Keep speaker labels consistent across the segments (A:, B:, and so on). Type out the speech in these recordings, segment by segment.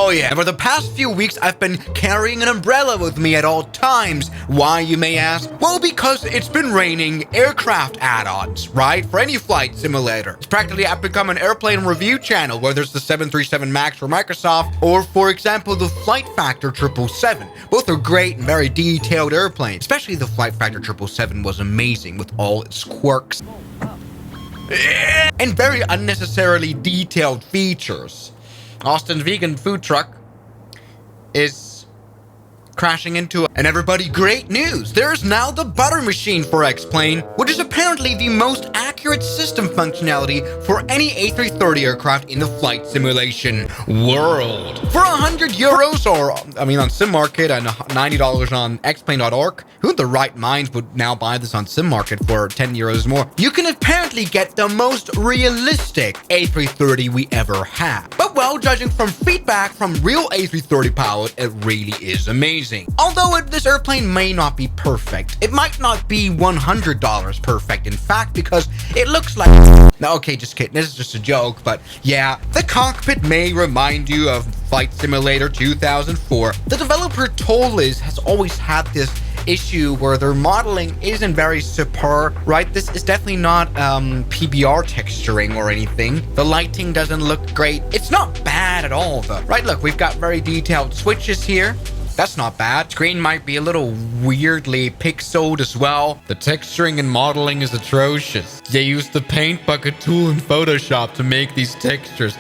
A: Oh yeah, and for the past few weeks, I've been carrying an umbrella with me at all times. Why, you may ask? Well, because it's been raining aircraft add-ons, right? For any flight simulator. It's practically become an airplane review channel, whether it's the 737 MAX for Microsoft, or for example, the Flight Factor 777. Both are great and very detailed airplanes. Especially the Flight Factor 777 was amazing with all its quirks and very unnecessarily detailed features. Austin's vegan food truck is crashing into and everybody, great news! There's now the butter machine for X-Plane, which is apparently the most accurate system functionality for any A330 aircraft in the flight simulation world. For €100, or I mean on Sim Market and $90 on xplane.org, who in the right minds would now buy this on Sim Market for €10 more? You can apparently get the most realistic A330 we ever had. But well, judging from feedback from real A330 pilots, it really is amazing. Although this airplane may not be perfect. It might not be $100 perfect, in fact, because it looks like... No, okay, just kidding. This is just a joke, but yeah. The cockpit may remind you of Flight Simulator 2004. The developer told us has always had this issue where their modeling isn't very superb, right? This is definitely not PBR texturing or anything. The lighting doesn't look great. It's not bad at all, though, right? Look, we've got very detailed switches here. That's not bad. Screen might be a little weirdly pixeled as well. The texturing and modeling is atrocious. They used the paint bucket tool in Photoshop to make these textures.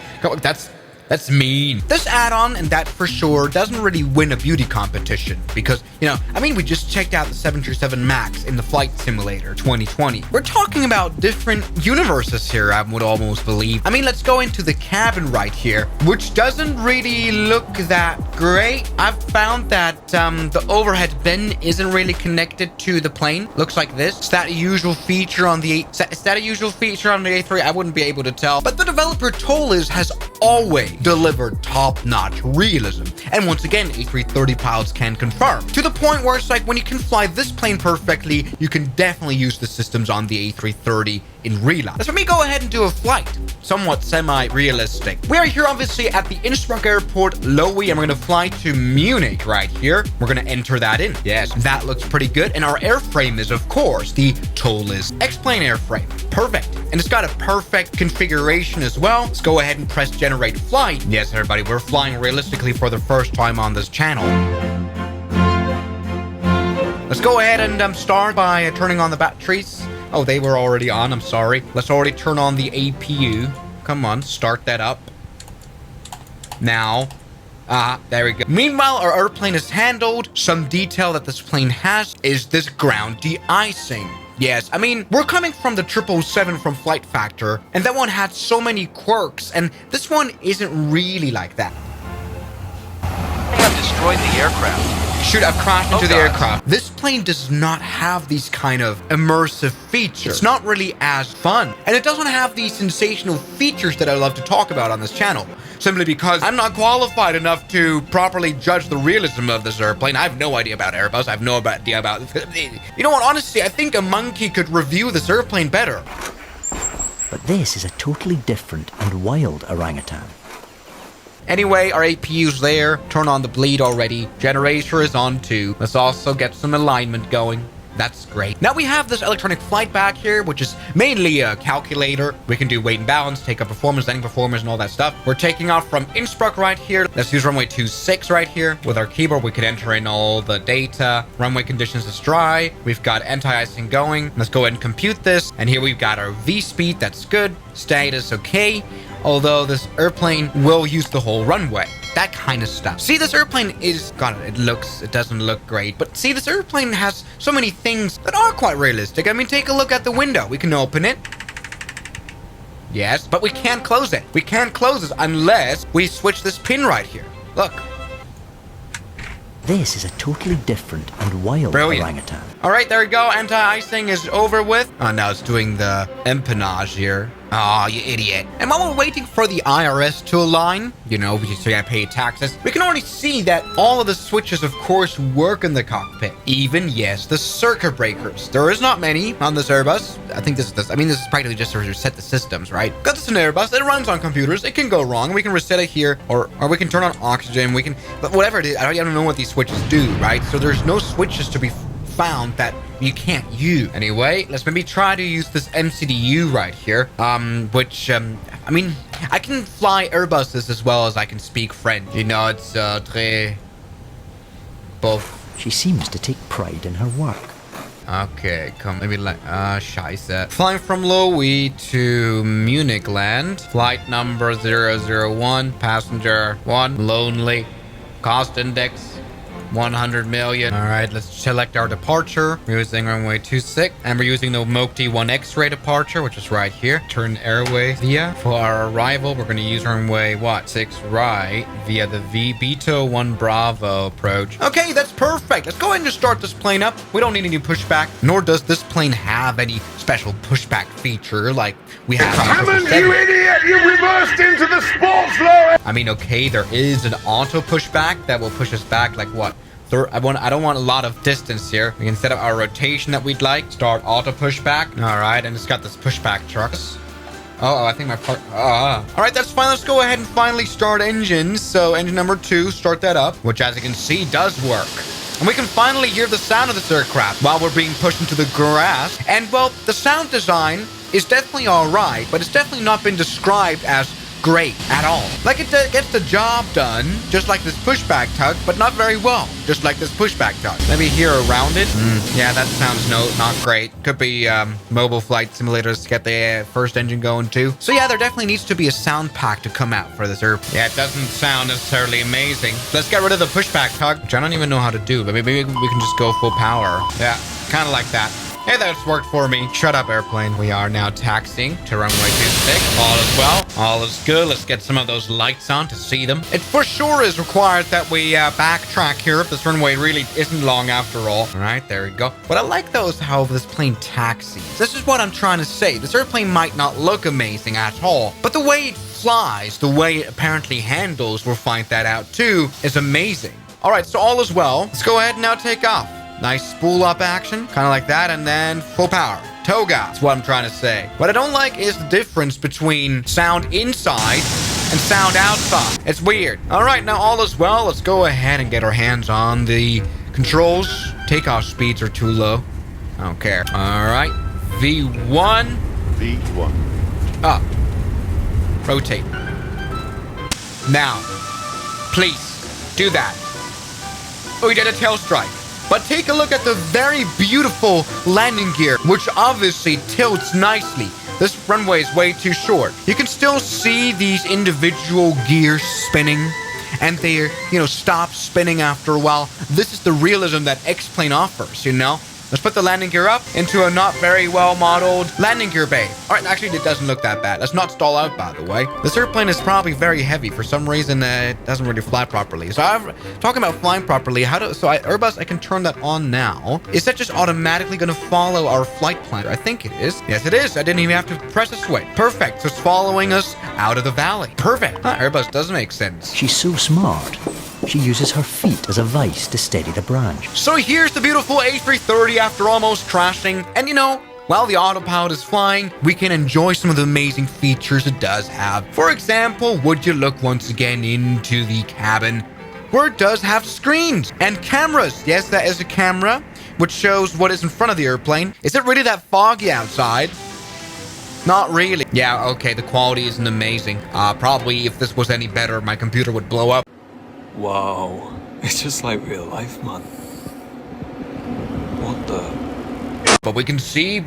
A: That's mean. This add-on, and that for sure, doesn't really win a beauty competition because, you know, I mean, we just checked out the 737 MAX in the Flight Simulator 2020. We're talking about different universes here, I would almost believe. I mean, let's go into the cabin right here, which doesn't really look that great. I've found that the overhead bin isn't really connected to the plane. Looks like this. Is that a usual feature on the A3? I wouldn't be able to tell. But the developer told us has always delivered top-notch realism, and once again A330 pilots can confirm, to the point where it's like when you can fly this plane perfectly, you can definitely use the systems on the A330 in real life. Let's let me go ahead and do a flight, somewhat semi-realistic. We are here obviously at the Innsbruck airport, Lowy, and we're gonna fly to Munich right here. We're gonna enter that in. Yes, that looks pretty good, and our airframe is of course the Tolless X-Plane airframe. Perfect, and it's got a perfect configuration as well. Let's go ahead and press generate flight. Yes, everybody, we're flying realistically for the first time on this channel. Let's go ahead and start by turning on the batteries. Oh, they were already on, I'm sorry. Let's already turn on the APU. Come on, start that up. Now. There we go. Meanwhile, our airplane is handled. Some detail that this plane has is this ground de-icing. Yes, I mean, we're coming from the 777 from Flight Factor, and that one had so many quirks, and this one isn't really like that.
B: I have destroyed the aircraft.
A: Shoot, I've crashed into the aircraft. This plane does not have these kind of immersive features. It's not really as fun, and it doesn't have these sensational features that I love to talk about on this channel. Simply because I'm not qualified enough to properly judge the realism of this airplane. I have no idea about Airbus. I have no idea about... You know what, honestly, I think a monkey could review this airplane better.
C: But this is a totally different and wild orangutan.
A: Anyway, our APU's there. Turn on the bleed already. Generator is on too. Let's also get some alignment going. That's great. Now we have this electronic flight back here, which is mainly a calculator. We can do weight and balance, take up performance, landing performance, and all that stuff. We're taking off from Innsbruck right here. Let's use runway 26 right here. With our keyboard, we can enter in all the data. Runway conditions is dry. We've got anti-icing going. Let's go ahead and compute this. And here we've got our V speed. That's good. Status okay. Although this airplane will use the whole runway. That kind of stuff. See, this airplane is... God, it doesn't look great. But see, this airplane has so many things that are quite realistic. I mean, take a look at the window. We can open it. Yes, but we can't close it. We can't close this unless we switch this pin right here. Look.
C: This is a totally different and wild orangutan.
A: All right, there we go. Anti-icing is over with. Oh, now it's doing the empennage here. Aw, you idiot. And while we're waiting for the IRS to align, you know, because you gotta pay taxes, we can already see that all of the switches, of course, work in the cockpit. Even, yes, the circuit breakers. There is not many on this Airbus. I think this is practically just to reset the systems, right? Got this an Airbus. It runs on computers. It can go wrong. We can reset it here, or we can turn on oxygen. We can, but whatever it is, I don't know what these switches do, right? So there's no switches to be found that you can't use. Anyway, let's maybe try to use this MCDU right here, which, I mean, I can fly Airbuses as well as I can speak French. You know, it's, très... both.
C: She seems to take pride in her work.
A: Okay, come, maybe like, scheiße. Flying from Lowy to Munich land. Flight number 001, passenger 1, lonely. Cost index 100 million. All right, let's select our departure. We're using runway 26, and we're using the Mokti 1 X-ray departure, which is right here. Turn airway via. For our arrival, we're going to use runway, 6 right, via the Beto 1 Bravo approach. Okay, that's perfect. Let's go ahead and just start this plane up. We don't need any pushback, nor does this plane have any special pushback feature like we have.
D: Hammond, you idiot! You reversed into the sports law!
A: I mean, okay, there is an auto pushback that will push us back like what? I don't want a lot of distance here. We can set up our rotation that we'd like. Start auto pushback. All right, and it's got this pushback trucks. Oh, I think my part. All right, that's fine. Let's go ahead and finally start engines. So engine number 2, start that up, which as you can see does work. And we can finally hear the sound of this aircraft while we're being pushed into the grass. And well, the sound design is definitely all right, but it's definitely not been described as great at all. Like it gets the job done, just like this pushback tug, but not very well, just like this pushback tug. Maybe here around it. Yeah, that sounds not great. Could be mobile flight simulators to get the first engine going too. So yeah, there definitely needs to be a sound pack to come out for this airplane. Yeah, it doesn't sound necessarily amazing. Let's get rid of the pushback tug, which I don't even know how to do, but maybe we can just go full power. Yeah, kind of like that. Hey, that's worked for me. Shut up, airplane. We are now taxiing to runway 26. All is well. All is good. Let's get some of those lights on to see them. It for sure is required that we backtrack here if this runway really isn't long after all. All right, there we go. But I like those how this plane taxis. This is what I'm trying to say. This airplane might not look amazing at all, but the way it flies, the way it apparently handles, we'll find that out too, is amazing. All right, so all is well. Let's go ahead and now take off. Nice spool up action, kind of like that, and then full power. Toga, that's what I'm trying to say. What I don't like is the difference between sound inside and sound outside. It's weird. All right, now all is well. Let's go ahead and get our hands on the controls. Takeoff speeds are too low. I don't care. All right, V1.
D: V1.
A: Up. Rotate. Now, please, do that. Oh, we did a tail strike. But take a look at the very beautiful landing gear, which obviously tilts nicely. This runway is way too short. You can still see these individual gears spinning, and they, stop spinning after a while. This is the realism that X-Plane offers, Let's put the landing gear up into a not very well-modeled landing gear bay. All right, actually, it doesn't look that bad. Let's not stall out, by the way. This airplane is probably very heavy. For some reason, it doesn't really fly properly. So talking about flying properly, Airbus, I can turn that on now. Is that just automatically going to follow our flight plan? I think it is. Yes, it is. I didn't even have to press a switch. Perfect. So it's following us out of the valley. Perfect. Airbus does make sense.
C: She's so smart. She uses her feet as a vice to steady the branch.
A: So here's the beautiful A330 after almost crashing. And while the autopilot is flying, we can enjoy some of the amazing features it does have. For example, would you look once again into the cabin, where it does have screens and cameras. Yes, that is a camera, which shows what is in front of the airplane. Is it really that foggy outside? Not really. Yeah, okay, the quality isn't amazing. Probably if this was any better, my computer would blow up.
E: Wow, it's just like real life, man. What the?
A: But we can see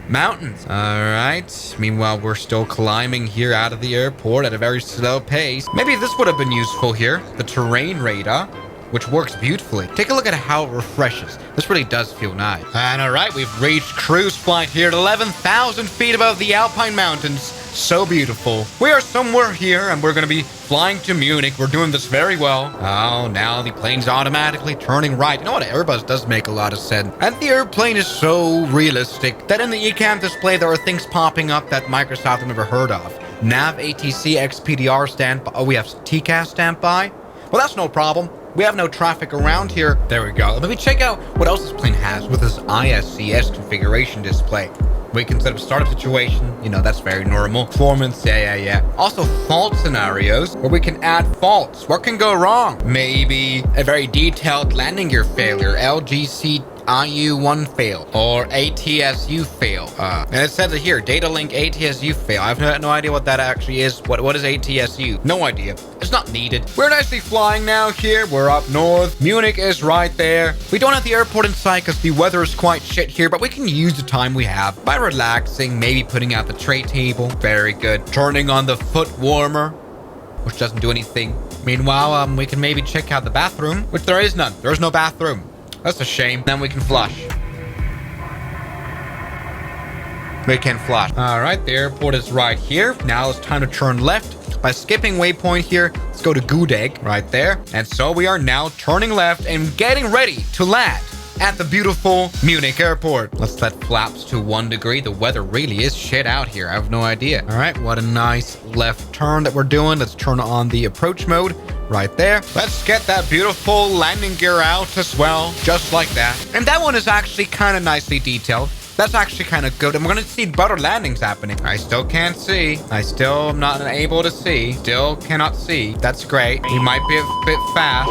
A: mountains. All right. Meanwhile, we're still climbing here out of the airport at a very slow pace. Maybe this would have been useful here. The terrain radar, which works beautifully. Take a look at how it refreshes. This really does feel nice. And all right, we've reached cruise flight here at 11,000 feet above the Alpine Mountains. So beautiful. We are somewhere here and we're going to be flying to Munich. We're doing this very well. Oh, now the plane's automatically turning right. You know what? Airbus does make a lot of sense. And the airplane is so realistic that in the eCam display there are things popping up that Microsoft have never heard of. Nav ATC XPDR standby. Oh, we have TCAS standby? Well, that's no problem. We have no traffic around here. There we go. Let me check out what else this plane has with this ISCS configuration display. We can set up a startup situation. You know, that's very normal. Performance, yeah. Also, fault scenarios where we can add faults. What can go wrong? Maybe a very detailed landing gear failure, LGC IU1 fail or ATSU fail. And it says it here, data link ATSU fail. I have no idea what that actually is. What is ATSU? No idea. It's not needed. We're nicely flying now here. We're up north. Munich is right there. We don't have the airport in sight because the weather is quite shit here, but we can use the time we have by relaxing, maybe putting out the tray table. Very good. Turning on the foot warmer, which doesn't do anything. Meanwhile, we can maybe check out the bathroom, which there is none. There's no bathroom. That's a shame. Then we can flush. We can flush. All right, the airport is right here. Now it's time to turn left. By skipping waypoint here, let's go to Gudeg right there. And so we are now turning left and getting ready to land at the beautiful Munich airport. Let's set flaps to 1 degree. The weather really is shit out here. I have no idea. All right, what a nice left turn that we're doing. Let's turn on the approach mode right there. Let's get that beautiful landing gear out as well, just like that. And that one is actually kind of nicely detailed. That's actually kind of good. And we're going to see better landings happening. I still can't see. I still am not able to see. Still cannot see. That's great. We might be a bit fast.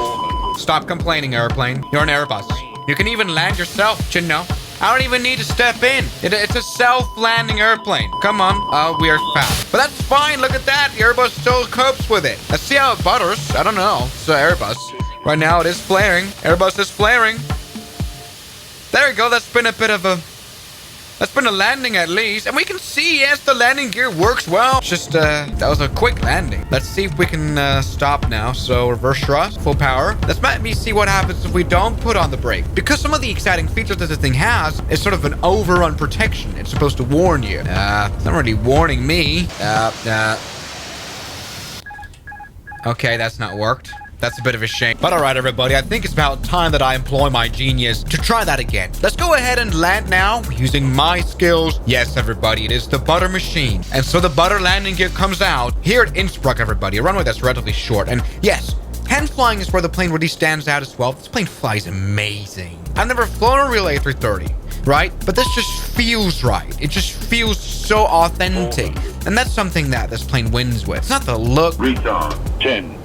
A: Stop complaining, airplane. You're an Airbus. You can even land yourself, you know. I don't even need to step in. It's a self-landing airplane. Come on. We are fast. But that's fine. Look at that. The Airbus still copes with it. Let's see how it butters. I don't know. It's an Airbus. Right now it is flaring. Airbus is flaring. There we go. That's been a bit of a... That's been a landing at least. And we can see, yes, the landing gear works well. Just, that was a quick landing. Let's see if we can stop now. So reverse thrust, full power. Let's maybe see what happens if we don't put on the brake. Because some of the exciting features that this thing has is sort of an overrun protection. It's supposed to warn you. It's not really warning me. Okay, that's not worked. That's a bit of a shame. But all right, everybody, I think it's about time that I employ my genius to try that again. Let's go ahead and land now using my skills. Yes, everybody, it is the butter machine. And so the butter landing gear comes out here at Innsbruck, everybody, a runway that's relatively short. And yes, hand flying is where the plane really stands out as well. This plane flies amazing. I've never flown a real A330, right? But this just feels right. It just feels so authentic. And that's something that this plane wins with. It's not the look.
D: Retard. 10.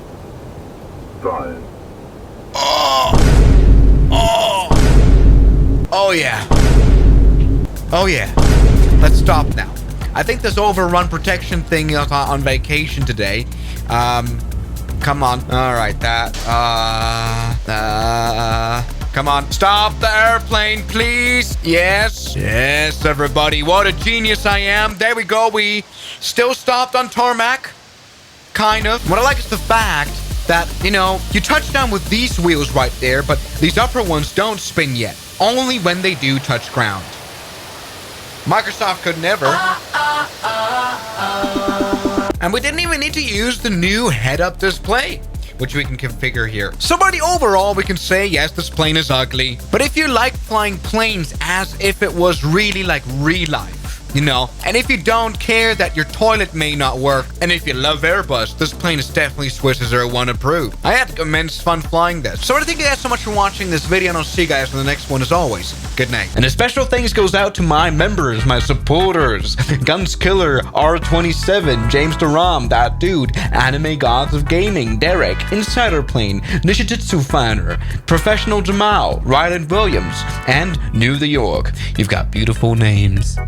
D: 5.
A: Oh yeah. Oh yeah. Let's stop now. I think this overrun protection thing is on vacation today. Come on. All right, that. Come on. Stop the airplane, please. Yes. Yes, everybody. What a genius I am. There we go. We still stopped on tarmac. Kind of. What I like is the fact that, you know, you touch down with these wheels right there, but these upper ones don't spin yet. Only when they do touch ground. Microsoft could never. And we didn't even need to use the new head-up display, which we can configure here. So by the overall, we can say, yes, this plane is ugly. But if you like flying planes as if it was really like real life, you know, and if you don't care that your toilet may not work, and if you love Airbus, this plane is definitely Swiss 01 approved. I had immense fun flying this. So I thank you guys so much for watching this video, and I'll see you guys in the next one as always. Good night. And a special thanks goes out to my members, my supporters, Guns Killer, R27, James Duram, That Dude, Anime Gods of Gaming, Derek, Insider Plane, Nishijitsu Finder, Professional Jamal, Ryland Williams, and New the York. You've got beautiful names.